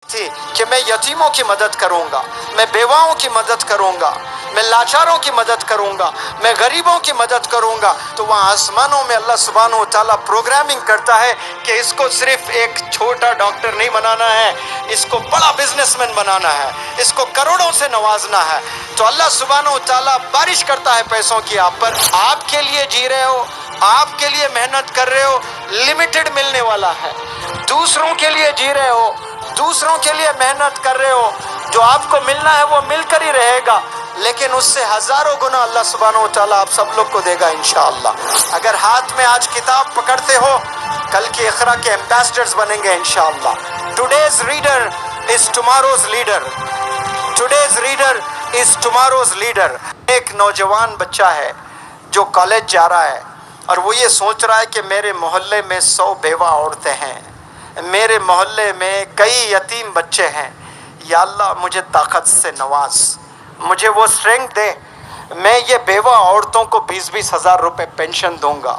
थी कि मैं यतीमों की मदद करूंगा, मैं बेवाओं की मदद करूंगा, मैं लाचारों की मदद करूंगा, मैं गरीबों की मदद करूंगा। तो वहाँ आसमानों में अल्लाह सुब्हानहू तआला प्रोग्रामिंग करता है कि इसको सिर्फ एक छोटा डॉक्टर नहीं बनाना है, इसको बड़ा बिजनेसमैन बनाना है, इसको करोड़ों से नवाजना है। तो अल्लाह सुब्हानहू तआला बारिश करता है पैसों की आप पर। आपके लिए जी रहे हो, आपके लिए मेहनत कर रहे हो, लिमिटेड मिलने वाला है। दूसरों के लिए जी रहे हो, दूसरों के लिए मेहनत कर रहे हो, जो आपको मिलना है वो मिलकर ही रहेगा, लेकिन उससे हजारों गुना अल्लाह सुब्हानहू तआला आप सब लोग को देगा इंशाअल्लाह। अगर हाथ में आज किताब पकड़ते हो, कल के इक़रा के एम्बेसडर्स बनेंगे इंशाअल्लाह। Today's reader is tomorrow's leader, today's reader is tomorrow's leader. एक नौजवान बच्चा है जो कॉलेज जा रहा है और वो ये सोच रहा है कि मेरे मोहल्ले में 100 बेवा औरतें हैं, मेरे मोहल्ले में कई यतीम बच्चे हैं, या अल्लाह मुझे ताकत से नवाज, मुझे वो स्ट्रेंथ दे, मैं ये बेवा औरतों को 20-20 हज़ार रुपये पेंशन दूंगा,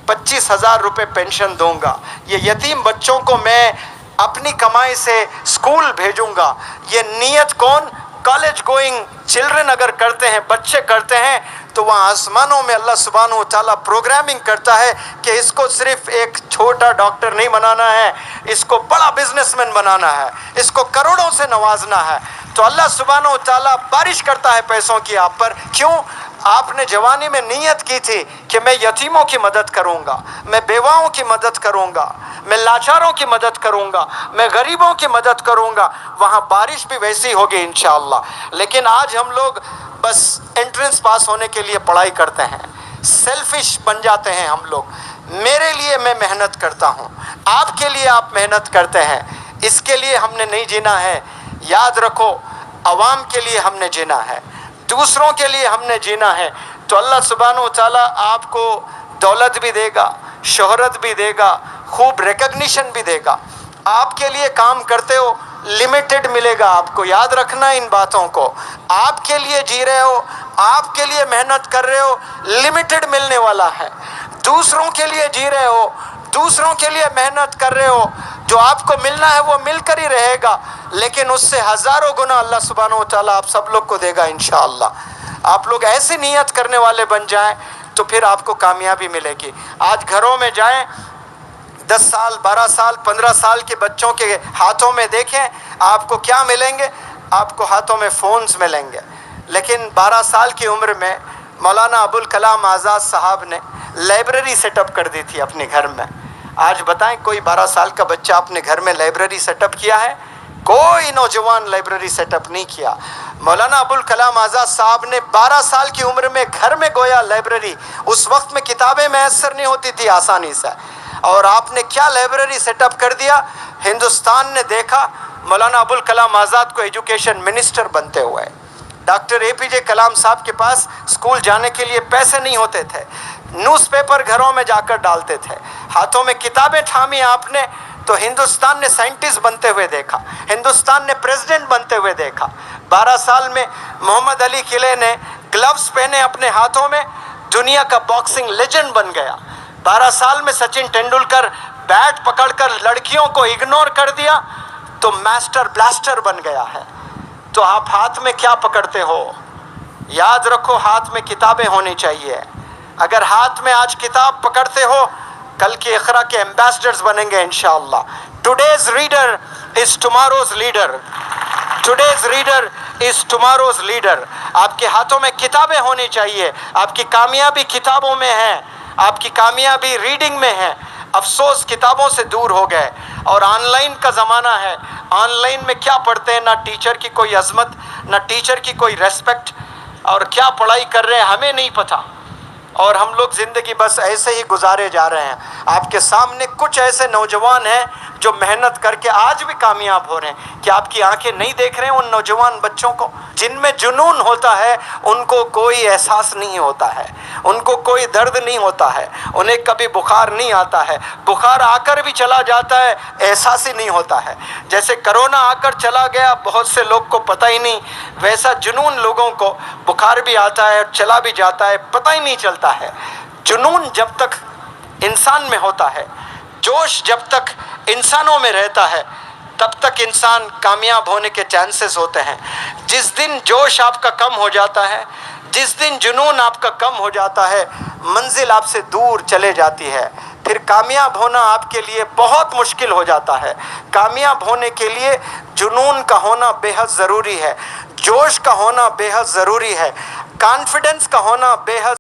25 हज़ार रुपये पेंशन दूंगा, ये यतीम बच्चों को मैं अपनी कमाई से स्कूल भेजूंगा। ये नीयत कौन? कॉलेज गोइंग चिल्ड्रन अगर करते हैं, बच्चे करते हैं, तो वहाँ आसमानों में अल्लाह सुब्हानहू तआला प्रोग्रामिंग करता है कि इसको सिर्फ एक छोटा डॉक्टर नहीं बनाना है, इसको बड़ा बिजनेसमैन बनाना है, इसको करोड़ों से नवाजना है। तो अल्लाह सुब्हानहू तआला बारिश करता है पैसों की आप पर। क्यों? आपने जवानी में नीयत की थी कि मैं यतीमों की मदद करूंगा, मैं बेवाओं की मदद करूंगा, मैं लाचारों की मदद करूंगा, मैं गरीबों की मदद करूंगा। वहाँ बारिश भी वैसी होगी इंशाअल्लाह। लेकिन आज हम लोग बस एंट्रेंस पास होने के लिए पढ़ाई करते हैं, सेल्फिश बन जाते हैं हम लोग। मेरे लिए मैं मेहनत करता हूँ, आपके लिए आप मेहनत करते हैं, इसके लिए हमने नहीं जीना है। याद रखो, अवाम के लिए हमने जीना है, दूसरों के लिए हमने जीना है। तो अल्लाह सुब्हानहू तआला आपको दौलत भी देगा, शोहरत भी देगा, खूब रिकग्निशन भी देगा। आपके लिए काम करते हो, लिमिटेड मिलेगा आपको। याद रखना इन बातों को। आपके लिए जी रहे हो, आपके लिए मेहनत कर रहे हो, लिमिटेड मिलने वाला है। दूसरों के लिए जी रहे हो, दूसरों के लिए मेहनत कर रहे हो, जो आपको मिलना है वो मिलकर ही रहेगा, लेकिन उससे हजारों गुना अल्लाह सुब्हानहू तआला आप सब लोग को देगा इंशाअल्लाह। आप लोग ऐसी नीयत करने वाले बन जाएं तो फिर आपको कामयाबी मिलेगी। आज घरों में जाएं, 10 साल 12 साल 15 साल के बच्चों के हाथों में देखें, आपको क्या मिलेंगे? आपको हाथों में फ़ोन्स मिलेंगे। लेकिन 12 साल की उम्र में मौलाना अबुल कलाम आज़ाद साहब ने लाइब्रेरी सेटअप कर दी थी अपने घर में। आज बताएं, कोई 12 साल का बच्चा अपने घर में लाइब्रेरी सेटअप किया है? कोई नौजवान लाइब्रेरी सेटअप नहीं किया। मौलाना अबुल कलाम आज़ाद साहब ने 12 साल की उम्र में घर में गोया लाइब्रेरी। उस वक्त में किताबें मैसर नहीं होती थी आसानी से, और आपने क्या लाइब्रेरी सेटअप कर दिया। हिंदुस्तान ने देखा मौलाना अबुल कलाम आज़ाद को एजुकेशन मिनिस्टर बनते हुए। डॉक्टर APJ कलाम साहब के पास स्कूल जाने के लिए पैसे नहीं होते थे, न्यूज़पेपर घरों में जाकर डालते थे। हाथों में किताबें थामी आपने तो हिंदुस्तान ने साइंटिस्ट बनते हुए देखा, हिंदुस्तान ने प्रेसिडेंट बनते हुए देखा। 12 साल में मोहम्मद अली किले ने ग्लव्स पहने अपने हाथों में, दुनिया का बॉक्सिंग लेजेंड बन गया। 12 साल में सचिन तेंदुलकर बैट पकड़कर लड़कियों को इग्नोर कर दिया तो मास्टर ब्लास्टर बन गया है। तो आप हाथ में क्या पकड़ते हो? याद रखो, हाथ में किताबें होनी चाहिए। अगर हाथ में आज किताब पकड़ते हो, कल के इक़रा के एम्बेसडर्स बनेंगे इंशाअल्लाह। Today's reader is tomorrow's leader, today's reader is tomorrow's leader. आपके हाथों में किताबें होनी चाहिए। आपकी कामयाबी किताबों में है, आपकी कामयाबी रीडिंग में है। अफसोस किताबों से दूर हो गए और ऑनलाइन का ज़माना है। ऑनलाइन में क्या पढ़ते हैं? ना टीचर की कोई अजमत, ना टीचर की कोई रेस्पेक्ट, और क्या पढ़ाई कर रहे हैं हमें नहीं पता। और हम लोग ज़िंदगी बस ऐसे ही गुजारे जा रहे हैं। आपके सामने कुछ ऐसे नौजवान हैं जो मेहनत करके आज भी कामयाब हो रहे हैं। कि आपकी आंखें नहीं देख रहे हैं उन नौजवान बच्चों को जिनमें जुनून होता है? उनको कोई एहसास नहीं होता है, उनको कोई दर्द नहीं होता है, उन्हें कभी बुखार नहीं आता है, बुखार आकर भी चला जाता है, एहसास ही नहीं होता है। जैसे कोरोना आकर चला गया, बहुत से लोग को पता ही नहीं, वैसा जुनून लोगों को बुखार भी आता है और चला भी जाता है, पता ही नहीं चलता है। जुनून जब तक इंसान में होता है, जोश जब तक इंसानों में रहता है, तब तक इंसान कामयाब होने के चांसेस होते हैं। जिस दिन जोश आपका कम हो जाता है, जिस दिन जुनून आपका कम हो जाता है, मंजिल आपसे दूर चले जाती है। फिर कामयाब होना आपके लिए बहुत मुश्किल हो जाता है। कामयाब होने के लिए जुनून का होना बेहद ज़रूरी है, जोश का होना बेहद ज़रूरी है, कॉन्फिडेंस का होना बेहद